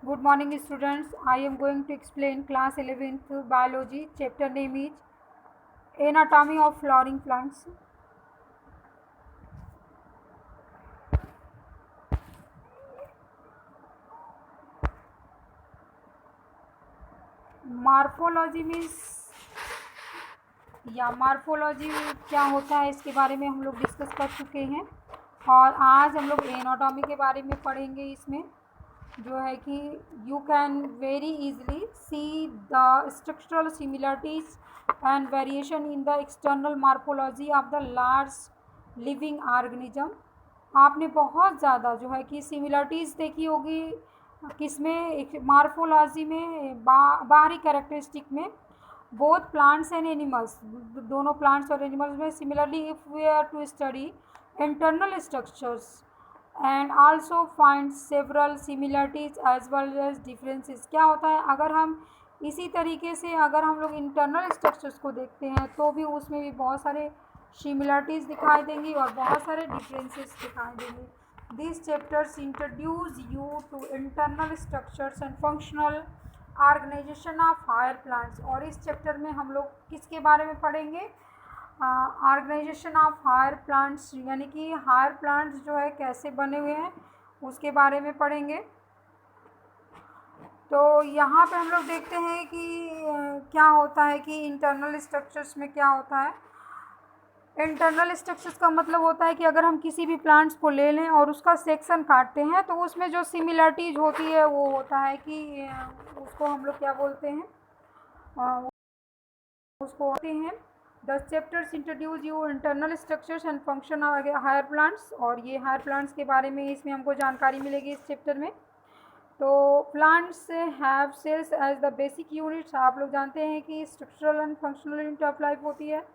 Good morning students. I am going to explain class 11th biology. Chapter name is anatomy of flowering plants. Morphology means morphology क्या होता है इसके बारे में हम लोग डिस्कस कर चुके हैं और आज हम लोग एनाटॉमी के बारे में पढ़ेंगे। इसमें जो है कि you can very easily see the structural similarities and variation in the external morphology of the large living organism. आपने बहुत ज़्यादा जो है कि सिमिलरिटीज़ देखी होगी किसमें, मार्फोलॉजी में, बाहरी कैरेक्टरिस्टिक में, बोथ प्लांट्स एंड एनिमल्स, दोनों प्लांट्स और एनिमल्स में। Similarly if we are to study internal structures and also find several similarities as well as differences. क्या होता है, अगर हम इसी तरीके से अगर हम लोग इंटरनल स्ट्रक्चर्स को देखते हैं तो भी उसमें भी बहुत सारे सिमिलरिटीज़ दिखाई देंगी और बहुत सारे डिफरेंसेस दिखाई देंगे। This chapters introduce you to internal structures and functional organisation of higher plants. और इस चैप्टर में हम लोग किसके बारे में पढ़ेंगे, ऑर्गेनाइजेशन ऑफ हायर प्लांट्स, यानी कि हायर प्लांट्स जो है कैसे बने हुए हैं उसके बारे में पढ़ेंगे। तो यहाँ पे हम लोग देखते हैं कि क्या होता है कि इंटरनल स्ट्रक्चर्स में क्या होता है। इंटरनल स्ट्रक्चर्स का मतलब होता है कि अगर हम किसी भी प्लांट्स को ले लें और उसका सेक्शन काटते हैं तो उसमें जो सिमिलरिटीज होती है वो होता है कि उसको हम लोग क्या बोलते हैं, उसको होते हैं। The chapters introduce you internal structures and function higher plants. और ये हायर प्लांट्स के बारे में इसमें हमको जानकारी मिलेगी इस चैप्टर में। तो plants have cells as the basic units. आप लोग जानते हैं कि structural and functional unit of life होती है,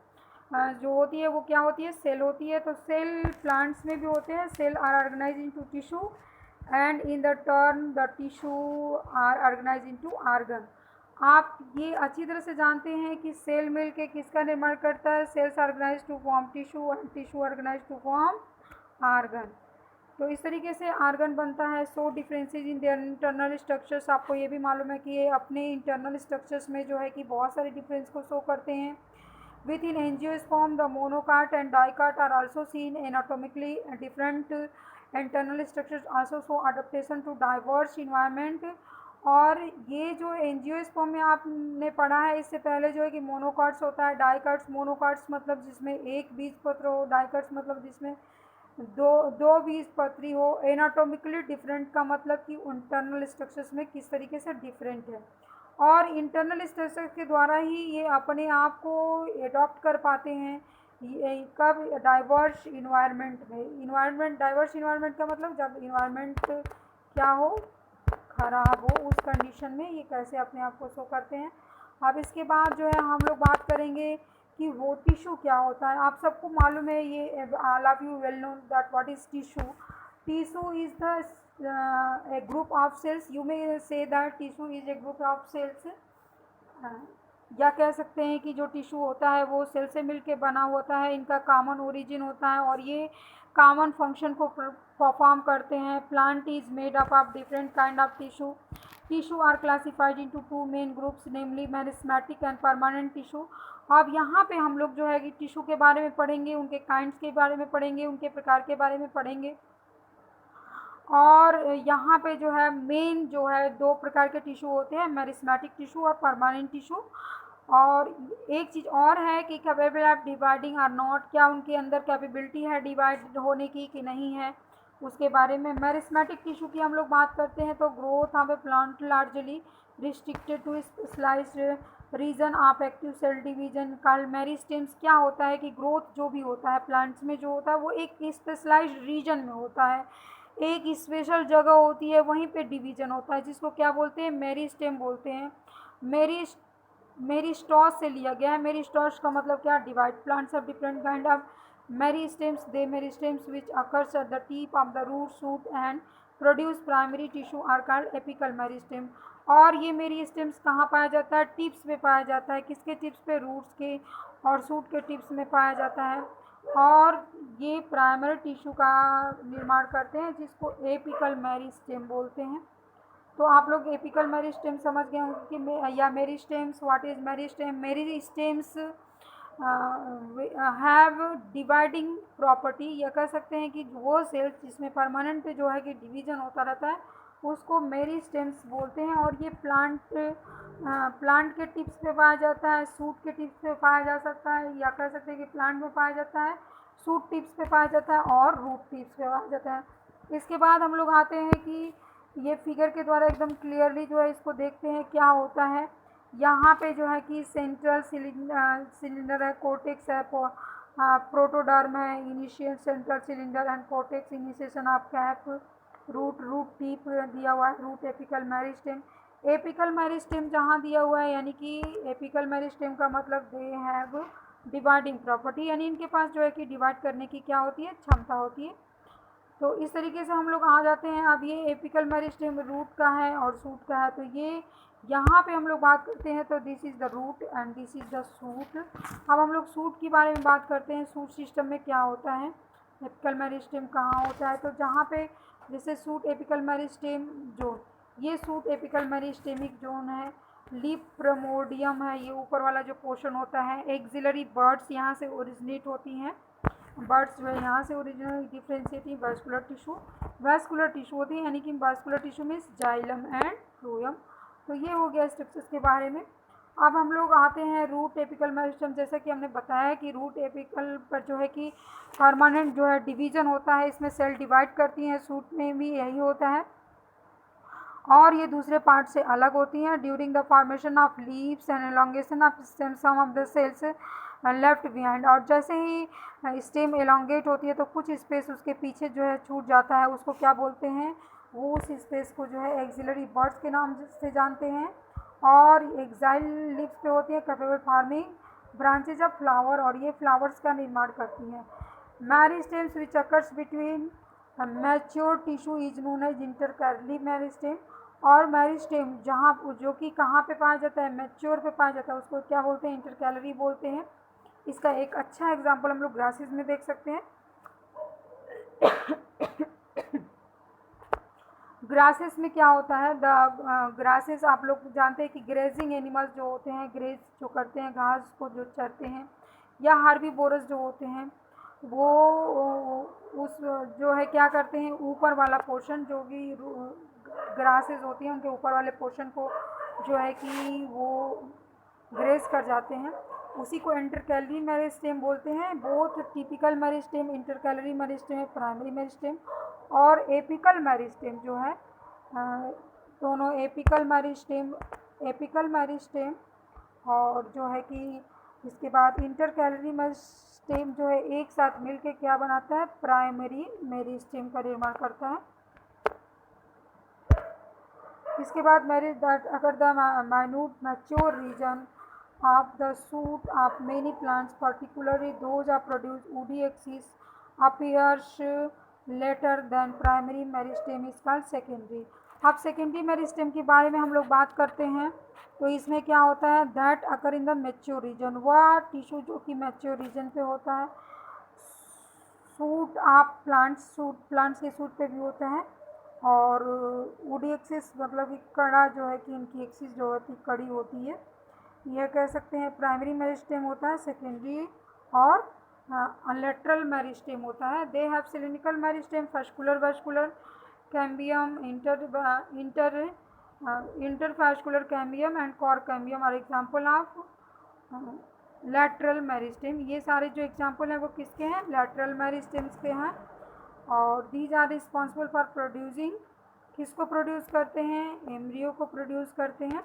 जो होती है वो क्या होती है, सेल होती है। तो सेल प्लांट्स में भी होते हैं। Cell are organise into tissue and in the turn the tissue are organise into organ. आप ये अच्छी तरह से जानते हैं कि सेल मिल के किसका निर्माण करता है, cells organise to form tissue and tissue organise to form organ. तो इस तरीके से आर्गन बनता है। So differences in their internal structures. आपको ये भी मालूम है कि ये अपने इंटरनल स्ट्रक्चर्स में जो है कि बहुत सारे डिफरेंस को शो करते हैं। Within angiosperm the monocot and dicot are also seen anatomically different internal structures also show adaptation to diverse environment. और ये जो एंजियोस्पर्म में आपने पढ़ा है इससे पहले जो है कि मोनोकाट्स होता है, डाइकाट्स। मोनोकाट्स मतलब जिसमें एक बीजपत्र हो, डाइकाट्स मतलब जिसमें दो बीजपत्री हो। एनाटॉमिकली डिफरेंट का मतलब कि इंटरनल स्ट्रक्चर्स में किस तरीके से डिफरेंट है। और इंटरनल स्ट्रक्चर के द्वारा ही ये अपने आप को एडॉप्ट कर पाते हैं। कब, डाइवर्स इन्वायरमेंट में। इन्वायरमेंट, डाइवर्स इन्वायरमेंट का मतलब जब इन्वायरमेंट क्या हो, ख़राब हो, उस कंडीशन में ये कैसे अपने आप को शो करते हैं। अब इसके बाद जो है हम लोग बात करेंगे कि वो टिश्यू क्या होता है। आप सबको मालूम है, ये all of you well known that what is tissue. Tissue is the a group of cells. You may say that tissue is a group of cells. या कह सकते हैं कि जो टिश्यू होता है वो सेल से मिलके बना होता है, इनका कॉमन ओरिजिन होता है और ये कॉमन फंक्शन को परफॉर्म करते हैं। Plant is made up of different kind of tissue. Tissue are classified into two main groups, namely meristematic and permanent tissue. अब यहाँ पे हम लोग जो है कि टिश्यू के बारे में पढ़ेंगे, उनके काइंड्स के बारे में पढ़ेंगे, उनके प्रकार के बारे में पढ़ेंगे। और यहाँ पे जो है मेन जो है दो प्रकार के टिश्यू होते हैं, मेरिस्मेटिक टिश्यू और परमानेंट टिश्यू। और एक चीज़ और है कि capable of dividing or not, क्या उनके अंदर कैपेबिलिटी है डिवाइड होने की कि नहीं है, उसके बारे में। मेरिस्मेटिक टिश्यू की हम लोग बात करते हैं तो growth of a plant largely restricted to specialised region of active cell division called meristems. क्या होता है कि ग्रोथ जो भी होता है प्लांट्स में जो होता है वो एक स्पेशलाइज्ड रीजन में होता है, एक स्पेशल जगह होती है, वहीं पे डिवीजन होता है, जिसको क्या बोलते हैं, मेरिस्टेम बोलते हैं। मेरी मेरिस्टॉस से लिया गया है। मेरिस्टॉस का मतलब क्या, divide. Plants of different kind of meristems, the meristems which occurs at the tip of the root shoot and produce primary tissue are called apical meristem. और ये मेरिस्टेम्स कहाँ पाया जाता है, टिप्स पे पाया जाता है। किसके टिप्स पे, रूट्स के और शूट के टिप्स में पाया जाता है। और ये प्राइमरी टिश्यू का निर्माण करते हैं जिसको एपिकल मेरिस्टेम बोलते हैं। तो आप लोग एपिकल मेरिस्टेम समझ गए होंगे कि या meristems, what is meristem? Meristems have dividing property, या कह सकते हैं कि वो सेल्स जिसमें परमानेंट जो है कि डिवीजन होता रहता है उसको मेरिस्टेम्स बोलते हैं। और ये प्लांट के टिप्स पे पाया जाता है, सूट के टिप्स पे पाया जा सकता है, या कह सकते हैं कि प्लांट में पाया जाता है, सूट टिप्स पे पाया जाता है और रूट टिप्स पे पाया जाता है। इसके बाद हम लोग आते हैं कि ये फिगर के द्वारा एकदम क्लियरली जो है इसको देखते हैं क्या होता है। यहाँ पे जो है कि सेंट्रल सिलेंडर है, कोर्टेक्स है, प्रोटोडर्म है, initial central cylinder and cortex, initiation of cap, root tip दिया हुआ है, root apical meristem. Apical meristem जहाँ दिया हुआ है यानी कि एपिकल मेरिस्टेम का मतलब दे हैव डिवाइडिंग प्रॉपर्टी, यानी इनके पास जो है कि डिवाइड करने की क्या होती है, क्षमता होती है। तो इस तरीके से हम लोग आ जाते हैं। अब ये एपिकल मेरिस्टेम रूट का है और सूट का है, तो ये यहाँ पे हम लोग बात करते हैं तो this is the root and this is the shoot. अब हम लोग सूट के बारे में बात करते हैं, सूट सिस्टम में क्या होता है, एपिकल मेरिस्टेम कहाँ होता है। तो जहाँ पे जैसे सूट एपिकल मेरिस्टेम जोन, ये सूट एपिकल मेरिस्टेमिक जोन है। लिप प्रमोडियम है, ये ऊपर वाला जो पोर्शन होता है। एक्सिलरी बर्ड्स यहाँ से ओरिजिनेट होती हैं, बर्ड्स जो है यहाँ से ओरिजिनल डिफ्रेंशिएटिंग वैस्कुलर टिश्यू होती है, यानी कि वैस्कुलर टिश्यू में जाइलम एंड फ्लोएम। तो ये हो गया स्ट्रक्चर्स के बारे में। अब हम लोग आते हैं रूट एपिकल मेरिस्टेम। जैसा कि हमने बताया कि रूट एपिकल पर जो है कि परमानेंट जो है डिवीजन होता है, इसमें सेल डिवाइड करती हैं, सूट में भी यही होता है और ये दूसरे पार्ट से अलग होती हैं। During the formation of leaves and elongation of stem some of the cells left behind, और जैसे ही स्टेम एलोंगेट होती है तो कुछ स्पेस उसके पीछे जो है छूट जाता है, उसको क्या बोलते हैं, वो उस स्पेस को जो है एक्सिलरी बर्ड्स के नाम से जानते हैं। और एक्साइल लिप्स पे होती है, capable forming branches of flower, और ये फ्लावर्स का निर्माण करती हैं। Meristems which occurs between mature tissue is known as intercalary meristem. और मेरिस्टेम जहाँ जो कि कहाँ पे पाया जाता है, मैच्योर पे पाया जाता है, उसको क्या बोलते हैं, इंटरकैलरी बोलते हैं। इसका एक अच्छा एग्जांपल हम लोग ग्रासेस में देख सकते हैं। ग्रासेस में क्या होता है, ग्रासेस आप लोग जानते हैं कि ग्रेजिंग एनिमल्स जो होते हैं, ग्रेज जो करते हैं, घास को जो चरते हैं, या हार्बीवोरस जो होते हैं, वो उस जो है क्या करते हैं, ऊपर वाला पोर्शन जो भी ग्रासेस होती हैं उनके ऊपर वाले पोर्शन को जो है कि वो ग्रेज कर जाते हैं, उसी को इंटरकैलरी मेरिस्टेम बोलते हैं। Both typical meristem, intercalary meristem, primary meristem और एपिकल मेरिस्टेम जो है, दोनों एपिकल मेरिस्टेम और जो है कि इसके बाद इंटरकैलरी मेरिस्टेम जो है एक साथ मिलके क्या बनाता है, प्राइमरी मेरिस्टेम का निर्माण करता है। इसके बाद अगर the minute mature region of the shoot of many plants, particularly those that produce woody axis, appears later than primary meristem is called secondary। अब सेकेंडरी मेरिस्टेम के बारे में हम लोग बात करते हैं, तो इसमें क्या होता है, that occur in the mature region, वह टिश्यू जो कि मैच्योर रीजन पे होता है। सूट ऑफ प्लांट्स के सूट पे भी होता है। और वुडी एक्सिस मतलब कि कड़ा जो है कि इनकी एक्सिस जो होती कड़ी होती है, यह कह सकते हैं प्राइमरी मेरिस्टेम होता है। सेकेंडरी और लेटरल मेरिस्टेम होता है। They have cylindrical meristem, fascicular vascular cambium, interfascicular cambium and cork cambium are example of lateral meristem. ये सारे जो एग्जाम्पल हैं वो किसके हैं, लैटरल मेरिस्टेम्स के हैं। और these are responsible for producing, किसको प्रोड्यूस करते हैं, एम्ब्रियो को प्रोड्यूस करते हैं।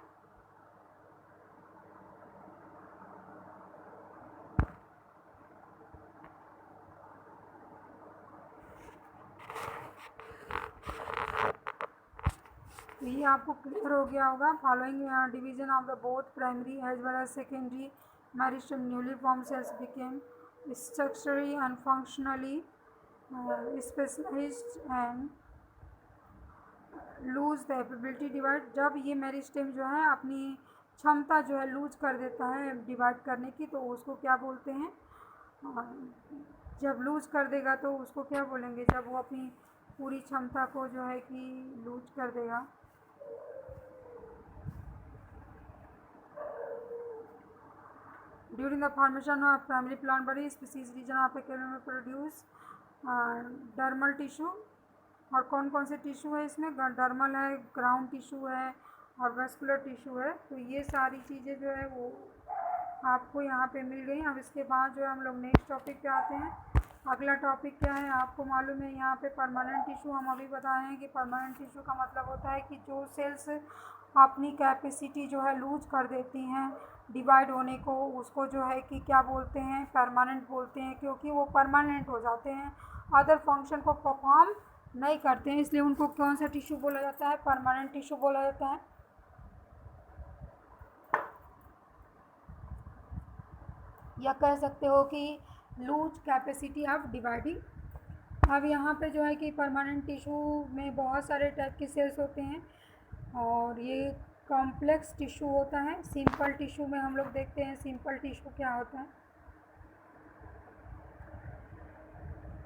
ये आपको क्लियर हो गया होगा। Following division of the both primary as well as secondary meristem newly form cells became structurally and functionally specialised and lose the ability divide. जब ये मेरिस्टेम जो है अपनी क्षमता जो है लूज कर देता है डिवाइड करने की, तो उसको क्या बोलते हैं, जब लूज कर देगा तो उसको क्या बोलेंगे, जब वो अपनी पूरी क्षमता को जो है कि लूज कर देगा during the formation of primary plant body species region of a में प्रोड्यूस डर्मल टिश्यू। और कौन कौन से टिश्यू है इसमें, डर्मल है, ग्राउंड टिश्यू है और वेस्कुलर टिश्यू है। तो ये सारी चीज़ें जो है वो आपको यहाँ पे मिल गई। अब इसके बाद जो है हम लोग नेक्स्ट टॉपिक पे आते हैं। अगला टॉपिक क्या है आपको मालूम है, यहाँ पे परमानेंट टिश्यू हम अभी बताए हैं कि परमानेंट टिश्यू का मतलब होता है कि जो सेल्स अपनी कैपेसिटी जो है लूज कर देती हैं डिवाइड होने को, उसको जो है कि क्या बोलते हैं, परमानेंट बोलते हैं, क्योंकि वो परमानेंट हो जाते हैं, अदर फंक्शन को परफॉर्म नहीं करते हैं, इसलिए उनको कौन सा टिश्यू बोला जाता है, परमानेंट टिश्यू बोला जाता है। या कह सकते हो कि लूज कैपेसिटी ऑफ डिवाइडिंग। अब यहाँ पे जो है कि परमानेंट टिश्यू में बहुत सारे टाइप के सेल्स होते हैं और ये कॉम्प्लेक्स टिश्यू होता है। सिंपल टिश्यू में हम लोग देखते हैं सिंपल टिश्यू क्या होता है।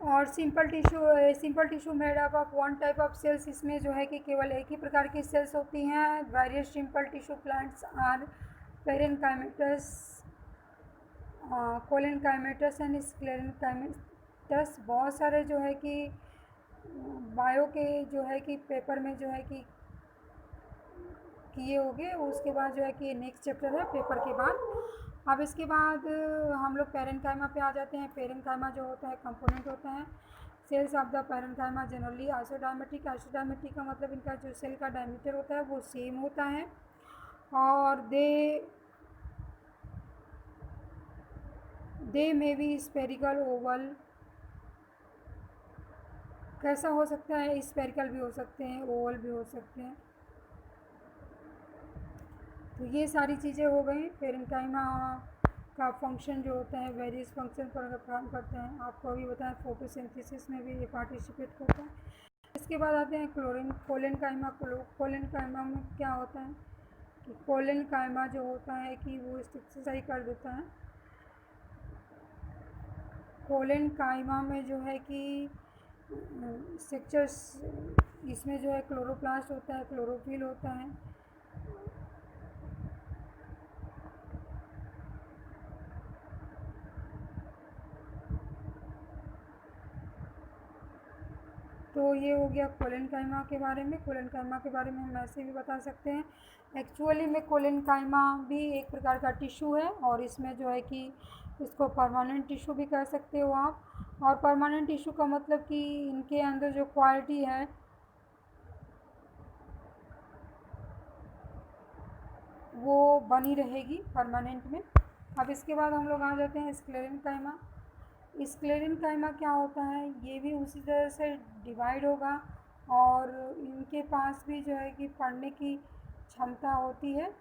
और simple tissue made up of one type of cells. इसमें जो है कि केवल एक ही प्रकार की सेल्स होती हैं। Various simple tissue plants are parenchymatous, collenchymatous and sclerenchymatous. बहुत सारे जो है कि बायो के जो है कि पेपर में जो है कि किए होंगे। उसके बाद जो है कि नेक्स्ट चैप्टर है पेपर के बाद। अब इसके बाद हम लोग पेरेनकाइमा पे आ जाते हैं। पेरेनकाइमा जो होता है कंपोनेंट होता है। Cells of the parenchyma generally isodiametric. Isodiametric का मतलब इनका जो सेल का डायमीटर होता है वो सेम होता है और दे मे बी स्पेरिकल, ओवल। कैसा हो सकता है, स्पेरिकल भी हो सकते हैं, ओवल भी हो सकते हैं। तो ये सारी चीज़ें हो गई। पेरेनकाइमा का फंक्शन जो होता है वेरियस फंक्शन पर काम करते हैं। आपको अभी बताएं फोटोसिंथेसिस में भी ये पार्टिसिपेट करता है। इसके बाद आते हैं कोलेनकाइमा। कोलेनकाइमा में क्या होता है कि कोलेनकाइमा जो होता है कि वो एक्सरसाइज कर देता है। कोलेनकाइमा में जो है कि स्ट्रक्चर्स, इसमें जो है क्लोरोप्लास्ट होता है, क्लोरोफिल होता है। तो ये हो गया कोलेनकाइमा के बारे में। कोलेनकाइमा के बारे में हम ऐसे भी बता सकते हैं, एक्चुअली में कोलेनकाइमा भी एक प्रकार का टिश्यू है और इसमें जो है कि इसको परमानेंट टिश्यू भी कह सकते हो आप। और परमानेंट टिश्यू का मतलब कि इनके अंदर जो क्वालिटी है वो बनी रहेगी परमानेंट में। अब इसके बाद हम लोग आ जाते हैं स्क्लेरेनकाइमा। स्क्लेरेनकाइमा क्या होता है, ये भी उसी तरह से डिवाइड होगा और इनके पास भी जो है कि पढ़ने की क्षमता होती है।